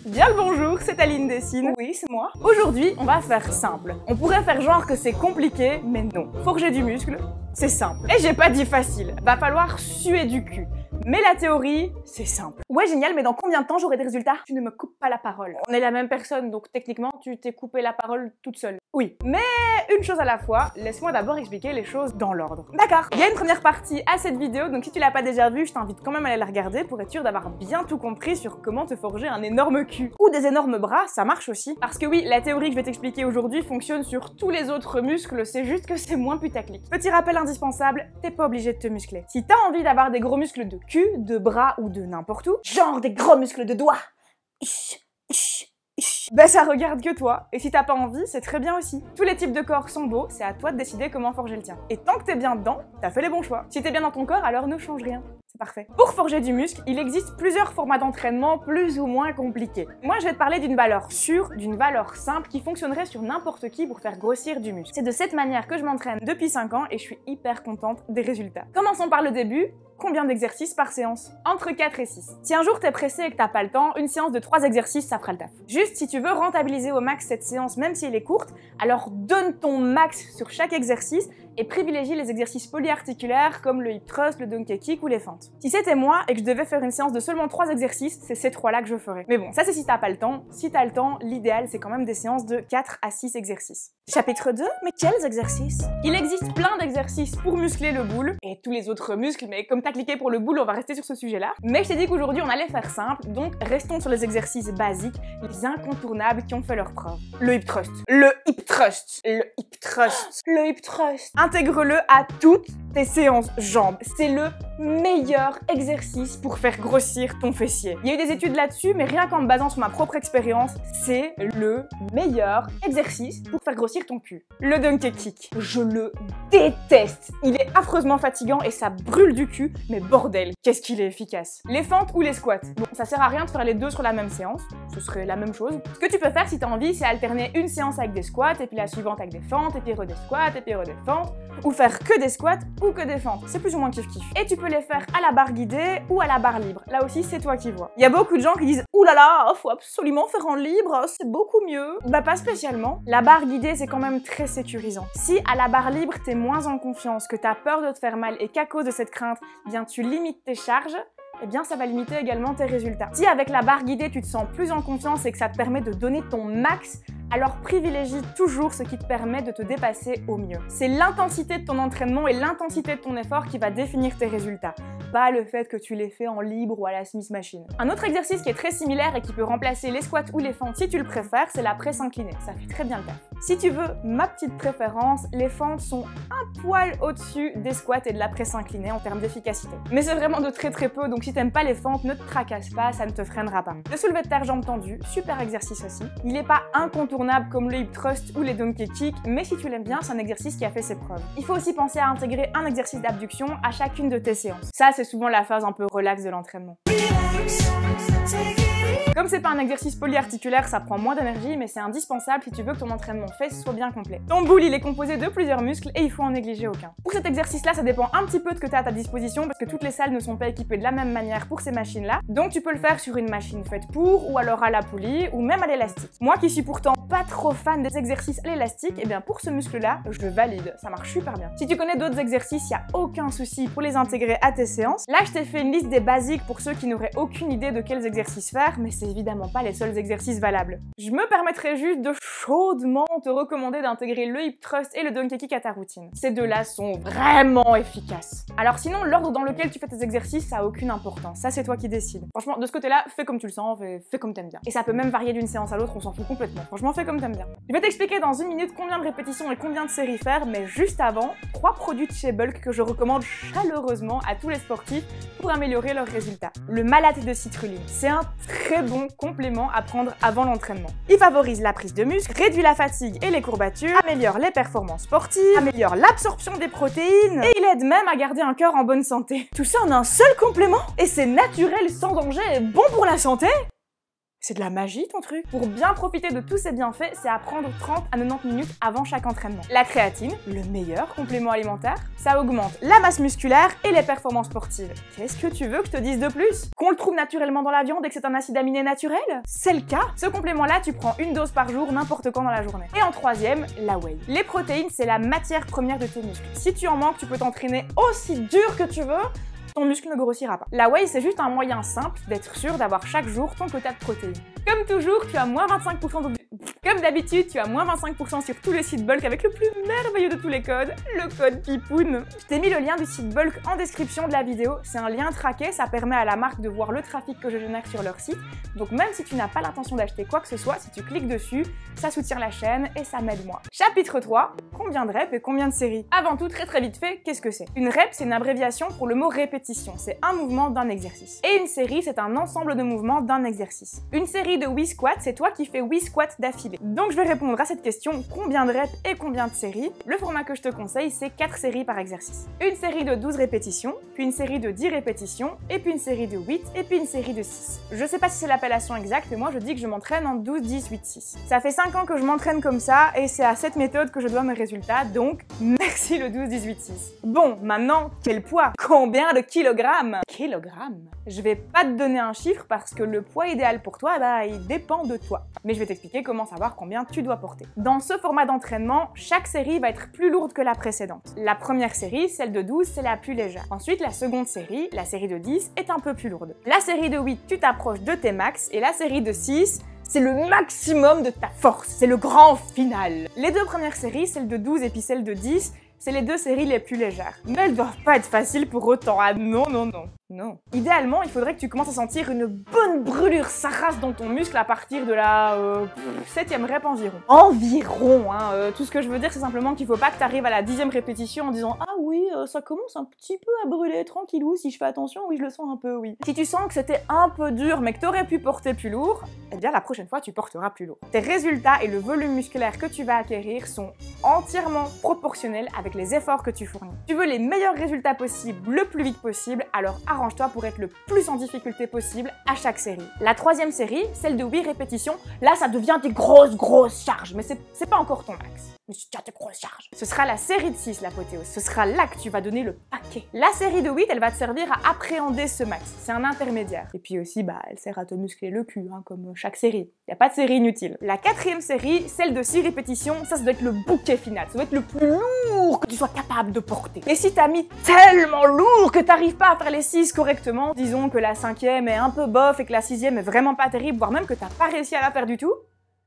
Bien le bonjour, c'est Aline Dessine. Oui, c'est moi. Aujourd'hui, on va faire simple. On pourrait faire genre que c'est compliqué, mais non. Forger du muscle, c'est simple. Et j'ai pas dit facile. Va falloir suer du cul. Mais la théorie, c'est simple. Ouais, génial, mais dans combien de temps j'aurai des résultats? Tu ne me coupes pas la parole. On est la même personne, donc techniquement, tu t'es coupé la parole toute seule. Oui, mais une chose à la fois, laisse-moi d'abord expliquer les choses dans l'ordre. D'accord. Il y a une première partie à cette vidéo, donc si tu l'as pas déjà vue, je t'invite quand même à aller la regarder pour être sûr d'avoir bien tout compris sur comment te forger un énorme cul. Ou des énormes bras, ça marche aussi. Parce que oui, la théorie que je vais t'expliquer aujourd'hui fonctionne sur tous les autres muscles, c'est juste que c'est moins putaclic. Petit rappel indispensable, t'es pas obligé de te muscler. Si t'as envie d'avoir des gros muscles de cul, de bras ou de n'importe où, genre des gros muscles de doigts, ben ça regarde que toi, et si t'as pas envie, c'est très bien aussi. Tous les types de corps sont beaux, c'est à toi de décider comment forger le tien. Et tant que t'es bien dedans, t'as fait les bons choix. Si t'es bien dans ton corps, alors ne change rien. C'est parfait. Pour forger du muscle, il existe plusieurs formats d'entraînement plus ou moins compliqués. Moi, je vais te parler d'une valeur sûre, d'une valeur simple qui fonctionnerait sur n'importe qui pour faire grossir du muscle. C'est de cette manière que je m'entraîne depuis 5 ans et je suis hyper contente des résultats. Commençons par le début. Combien d'exercices par séance? Entre 4 et 6. Si un jour t'es pressé et que t'as pas le temps, une séance de 3 exercices, ça fera le taf. Juste, si tu veux rentabiliser au max cette séance, même si elle est courte, alors donne ton max sur chaque exercice et privilégie les exercices polyarticulaires comme le hip thrust, le donkey kick ou les fentes. Si c'était moi et que je devais faire une séance de seulement 3 exercices, c'est ces 3-là que je ferais. Mais bon, ça c'est si t'as pas le temps. Si t'as le temps, l'idéal c'est quand même des séances de 4 à 6 exercices. Chapitre 2, mais quels exercices? Il existe plein d'exercices pour muscler le boule et tous les autres muscles, mais comme t'as cliqué pour le boule, on va rester sur ce sujet-là. Mais je t'ai dit qu'aujourd'hui on allait faire simple, donc restons sur les exercices basiques, les incontournables qui ont fait leur preuve. Le hip thrust. Le hip thrust. Le hip thrust. Le hip thrust. Intègre-le à toutes tes séances jambes. C'est le meilleur exercice pour faire grossir ton fessier. Il y a eu des études là-dessus, mais rien qu'en me basant sur ma propre expérience, c'est le meilleur exercice pour faire grossir ton cul. Le donkey kick. Je le déteste. Il est affreusement fatigant et ça brûle du cul, mais bordel, qu'est-ce qu'il est efficace. Les fentes ou les squats. Bon, ça sert à rien de faire les deux sur la même séance, ce serait la même chose. Ce que tu peux faire si t'as envie, c'est alterner une séance avec des squats, et puis la suivante avec des fentes, et puis des squats, et puis des fentes, ou faire que des squats ou que des fentes. C'est plus ou moins kiff-kiff. Et tu peux les faire à la barre guidée ou à la barre libre. Là aussi, c'est toi qui vois. Il y a beaucoup de gens qui disent « Ouh là là, faut absolument faire en libre, c'est beaucoup mieux ». Bah pas spécialement. La barre guidée, c'est quand même très sécurisant. Si à la barre libre, t'es moins en confiance, que t'as peur de te faire mal et qu'à cause de cette crainte, eh bien tu limites tes charges, eh bien ça va limiter également tes résultats. Si avec la barre guidée, tu te sens plus en confiance et que ça te permet de donner ton max, alors privilégie toujours ce qui te permet de te dépasser au mieux. C'est l'intensité de ton entraînement et l'intensité de ton effort qui va définir tes résultats, pas le fait que tu les fais en libre ou à la Smith Machine. Un autre exercice qui est très similaire et qui peut remplacer les squats ou les fentes si tu le préfères, c'est la presse inclinée. Ça fait très bien le taf. Si tu veux ma petite préférence, les fentes sont un poil au-dessus des squats et de la presse inclinée en termes d'efficacité. Mais c'est vraiment de très peu, donc si t'aimes pas les fentes, ne te tracasse pas, ça ne te freinera pas. Le soulevé de terre jambes tendues, super exercice aussi. Il n'est pas incontournable comme le hip thrust ou les donkey kick, mais si tu l'aimes bien, c'est un exercice qui a fait ses preuves. Il faut aussi penser à intégrer un exercice d'abduction à chacune de tes séances. Ça, c'est souvent la phase un peu relax de l'entraînement. Comme c'est pas un exercice polyarticulaire, ça prend moins d'énergie, mais c'est indispensable si tu veux que ton entraînement fesse soit bien complet. Ton boule, il est composé de plusieurs muscles et il faut en négliger aucun. Pour cet exercice-là, ça dépend un petit peu de ce que tu as à ta disposition parce que toutes les salles ne sont pas équipées de la même manière pour ces machines-là. Donc tu peux le faire sur une machine faite pour, ou alors à la poulie, ou même à l'élastique. Moi qui suis pourtant pas trop fan des exercices à l'élastique, et bien pour ce muscle-là, je valide, ça marche super bien. Si tu connais d'autres exercices, il y a aucun souci pour les intégrer à tes séances. Là, je t'ai fait une liste des basiques pour ceux qui n'auraient aucune idée de quels exercices faire, mais c'est évidemment pas les seuls exercices valables. Je me permettrai juste de chaudement te recommander d'intégrer le hip thrust et le donkey kick à ta routine. Ces deux-là sont vraiment efficaces. Alors sinon, l'ordre dans lequel tu fais tes exercices, ça a aucune importance. Ça, c'est toi qui décides. Franchement, de ce côté-là, fais comme tu le sens, fais comme t'aimes bien. Et ça peut même varier d'une séance à l'autre, on s'en fout complètement. Franchement, fais comme t'aimes bien. Je vais t'expliquer dans une minute combien de répétitions et combien de séries faire, mais juste avant, 3 produits de chez Bulk que je recommande chaleureusement à tous les sportifs pour améliorer leurs résultats. Le malate de citrulline, c'est un très bon complément à prendre avant l'entraînement. Il favorise la prise de muscle, réduit la fatigue et les courbatures, améliore les performances sportives, améliore l'absorption des protéines et il aide même à garder un cœur en bonne santé. Tout ça en un seul complément? Et c'est naturel, sans danger et bon pour la santé? C'est de la magie ton truc. Pour bien profiter de tous ces bienfaits, c'est à prendre 30 à 90 minutes avant chaque entraînement. La créatine, le meilleur complément alimentaire, ça augmente la masse musculaire et les performances sportives. Qu'est-ce que tu veux que je te dise de plus? Qu'on le trouve naturellement dans la viande et que c'est un acide aminé naturel? C'est le cas. Ce complément-là, tu prends une dose par jour, n'importe quand dans la journée. Et en troisième, la whey. Les protéines, c'est la matière première de tes muscles. Si tu en manques, tu peux t'entraîner aussi dur que tu veux, ton muscle ne grossira pas. La whey, c'est juste un moyen simple d'être sûr d'avoir chaque jour ton quota de protéines. Comme toujours, tu as moins 25% de... Comme d'habitude, tu as moins 25% sur tout le site Bulk avec le plus merveilleux de tous les codes, le code PIPOUN. Je t'ai mis le lien du site Bulk en description de la vidéo. C'est un lien traqué, ça permet à la marque de voir le trafic que je génère sur leur site. Donc même si tu n'as pas l'intention d'acheter quoi que ce soit, si tu cliques dessus, ça soutient la chaîne et ça m'aide moi. Chapitre 3, combien de reps et combien de séries? Avant tout, très vite fait, qu'est-ce que c'est? Une rep, c'est une abréviation pour le mot répétition. C'est un mouvement d'un exercice. Et une série, c'est un ensemble de mouvements d'un exercice. Une série de 8 squats, c'est toi qui fais 8 squats d'affilée. Donc je vais répondre à cette question, combien de reps et combien de séries? Le format que je te conseille, c'est 4 séries par exercice. Une série de 12 répétitions, puis une série de 10 répétitions, et puis une série de 8, et puis une série de 6. Je sais pas si c'est l'appellation exacte, mais moi je dis que je m'entraîne en 12, 10, 8, 6. Ça fait 5 ans que je m'entraîne comme ça, et c'est à cette méthode que je dois mes résultats, donc merci le 12, 18, 6. Bon, maintenant, quel poids? Combien de kilogrammes? Kilogrammes? Je vais pas te donner un chiffre parce que le poids idéal pour toi, bah, il dépend de toi. Mais je vais t'expliquer comment savoir combien tu dois porter. Dans ce format d'entraînement, chaque série va être plus lourde que la précédente. La première série, celle de 12, c'est la plus légère. Ensuite, la seconde série, la série de 10, est un peu plus lourde. La série de 8, tu t'approches de tes max, et la série de 6, c'est le maximum de ta force, c'est le grand final. Les deux premières séries, celle de 12 et puis celle de 10, c'est les deux séries les plus légères. Mais elles doivent pas être faciles pour autant. Ah non, non, non. Non. Idéalement, il faudrait que tu commences à sentir une bonne brûlure sarrasse dans ton muscle à partir de la 7e rep environ. Environ, hein. Tout ce que je veux dire, c'est simplement qu'il faut pas que tu arrives à la 10e répétition en disant « Ah oui, ça commence un petit peu à brûler, tranquillou, si je fais attention, oui, je le sens un peu, oui. » Si tu sens que c'était un peu dur, mais que tu aurais pu porter plus lourd, eh bien la prochaine fois, tu porteras plus lourd. Tes résultats et le volume musculaire que tu vas acquérir sont entièrement proportionnels avec les efforts que tu fournis. Tu veux les meilleurs résultats possibles, le plus vite possible, alors arrange-toi pour être le plus en difficulté possible à chaque série. La troisième série, celle de 8 répétitions, là ça devient des grosses charges, mais c'est pas encore ton max. Mais c'est déjà des grosses charges. Ce sera la série de 6 l'apothéose, ce sera là que tu vas donner le paquet. La série de 8, elle va te servir à appréhender ce max, c'est un intermédiaire. Et puis aussi, bah, elle sert à te muscler le cul, hein, comme chaque série. Y a pas de série inutile. La quatrième série, celle de 6 répétitions, ça doit être le bouquet final, ça doit être le plus lourd que tu sois capable de porter. Et si t'as mis tellement lourd que t'arrives pas à faire les 6 correctement, disons que la 5e est un peu bof et que la 6e est vraiment pas terrible, voire même que t'as pas réussi à la faire du tout,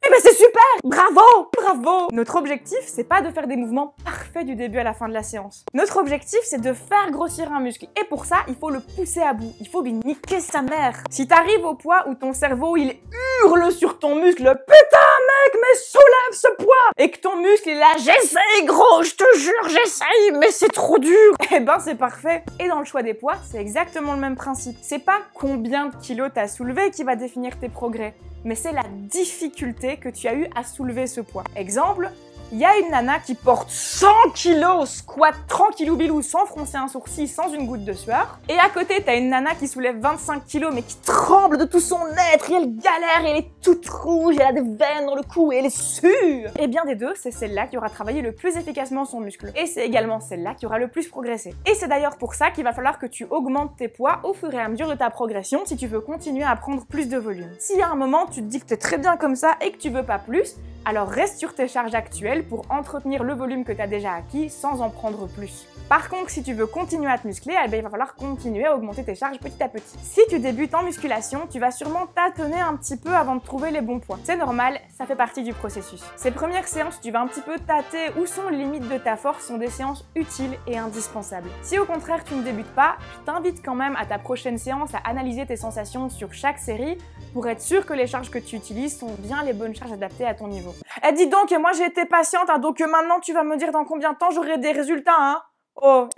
eh ben c'est super! Bravo! Bravo! Notre objectif, c'est pas de faire des mouvements parfaits du début à la fin de la séance. Notre objectif, c'est de faire grossir un muscle. Et pour ça, il faut le pousser à bout. Il faut lui niquer sa mère. Si t'arrives au poids où ton cerveau, il hurle sur ton muscle, putain mec, mais soulève ce poids! Et que ton muscle est là, j'essaye gros, je te jure, j'essaye, mais c'est trop dur! Eh ben c'est parfait. Et dans le choix des poids, c'est exactement le même principe. C'est pas combien de kilos t'as soulevé qui va définir tes progrès, mais c'est la difficulté que tu as eu à soulever ce poids. Exemple, il y a une nana qui porte 100 kg au squat tranquillou bilou sans froncer un sourcil, sans une goutte de sueur. Et à côté, t'as une nana qui soulève 25 kg mais qui tremble de tout son être, et elle galère, et elle est toute rouge, elle a des veines dans le cou, et elle est sûre. Et bien des deux, c'est celle-là qui aura travaillé le plus efficacement son muscle. Et c'est également celle-là qui aura le plus progressé. Et c'est d'ailleurs pour ça qu'il va falloir que tu augmentes tes poids au fur et à mesure de ta progression si tu veux continuer à prendre plus de volume. Si à un moment, tu te dis que t'es très bien comme ça et que tu veux pas plus, alors reste sur tes charges actuelles pour entretenir le volume que tu as déjà acquis sans en prendre plus. Par contre, si tu veux continuer à te muscler, eh bien, il va falloir continuer à augmenter tes charges petit à petit. Si tu débutes en musculation, tu vas sûrement tâtonner un petit peu avant de trouver les bons poids. C'est normal, ça fait partie du processus. Ces premières séances, tu vas un petit peu tâter où sont les limites de ta force, sont des séances utiles et indispensables. Si au contraire tu ne débutes pas, je t'invite quand même à ta prochaine séance à analyser tes sensations sur chaque série pour être sûr que les charges que tu utilises sont bien les bonnes charges adaptées à ton niveau. Eh dis donc, moi j'ai été patiente, hein, donc maintenant tu vas me dire dans combien de temps j'aurai des résultats, hein? Oh,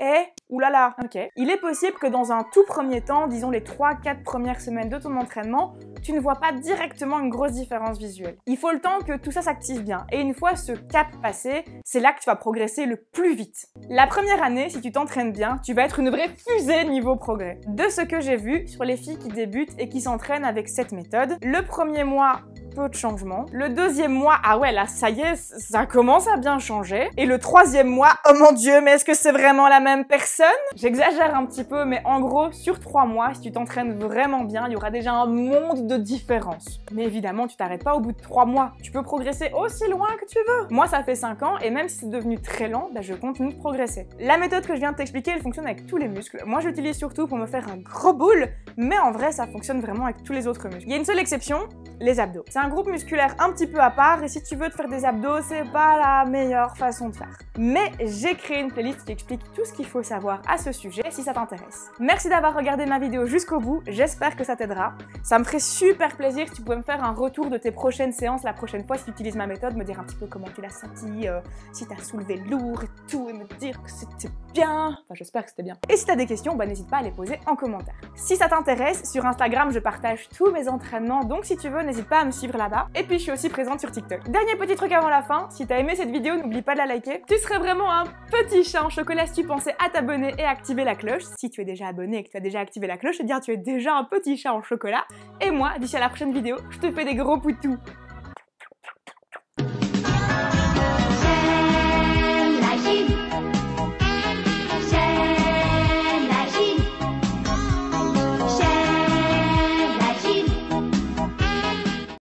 oulala, ok. Il est possible que dans un tout premier temps, disons les 3-4 premières semaines de ton entraînement, tu ne vois pas directement une grosse différence visuelle. Il faut le temps que tout ça s'active bien. Et une fois ce cap passé, c'est là que tu vas progresser le plus vite. La première année, si tu t'entraînes bien, tu vas être une vraie fusée niveau progrès. De ce que j'ai vu sur les filles qui débutent et qui s'entraînent avec cette méthode, le premier mois, peu de changement. Le deuxième mois, ah ouais, là, ça y est, ça commence à bien changer. Et le troisième mois, oh mon Dieu, mais est-ce que c'est vraiment la même personne? J'exagère un petit peu, mais en gros, sur 3 mois, si tu t'entraînes vraiment bien, il y aura déjà un monde de différence. Mais évidemment, tu t'arrêtes pas au bout de 3 mois. Tu peux progresser aussi loin que tu veux. Moi, ça fait 5 ans, et même si c'est devenu très lent, je continue de progresser. La méthode que je viens de t'expliquer, elle fonctionne avec tous les muscles. Moi, j'utilise surtout pour me faire un gros boule, mais en vrai, ça fonctionne vraiment avec tous les autres muscles. Il y a une seule exception, les abdos. C'est un groupe musculaire un petit peu à part, et si tu veux te faire des abdos, c'est pas la meilleure façon de faire. Mais j'ai créé une playlist qui explique tout ce qu'il faut savoir à ce sujet si ça t'intéresse. Merci d'avoir regardé ma vidéo jusqu'au bout, j'espère que ça t'aidera. Ça me ferait super plaisir si tu pouvais me faire un retour de tes prochaines séances la prochaine fois si tu utilises ma méthode, me dire un petit peu comment tu l'as senti, si t'as soulevé lourd et tout, et me dire que c'était bien. Enfin, j'espère que c'était bien. Et si t'as des questions, n'hésite pas à les poser en commentaire. Si ça t'intéresse, sur Instagram, je partage tous mes entraînements, donc si tu veux, n'hésite pas à me suivre là-bas. Et puis, je suis aussi présente sur TikTok. Dernier petit truc avant la fin, si t'as aimé cette vidéo, n'oublie pas de la liker. Tu serais vraiment un petit chat en chocolat si tu pensais à t'abonner et activer la cloche. Si tu es déjà abonné et que tu as déjà activé la cloche, c'est-à-dire tu es déjà un petit chat en chocolat. Et moi, d'ici à la prochaine vidéo, je te fais des gros poutous.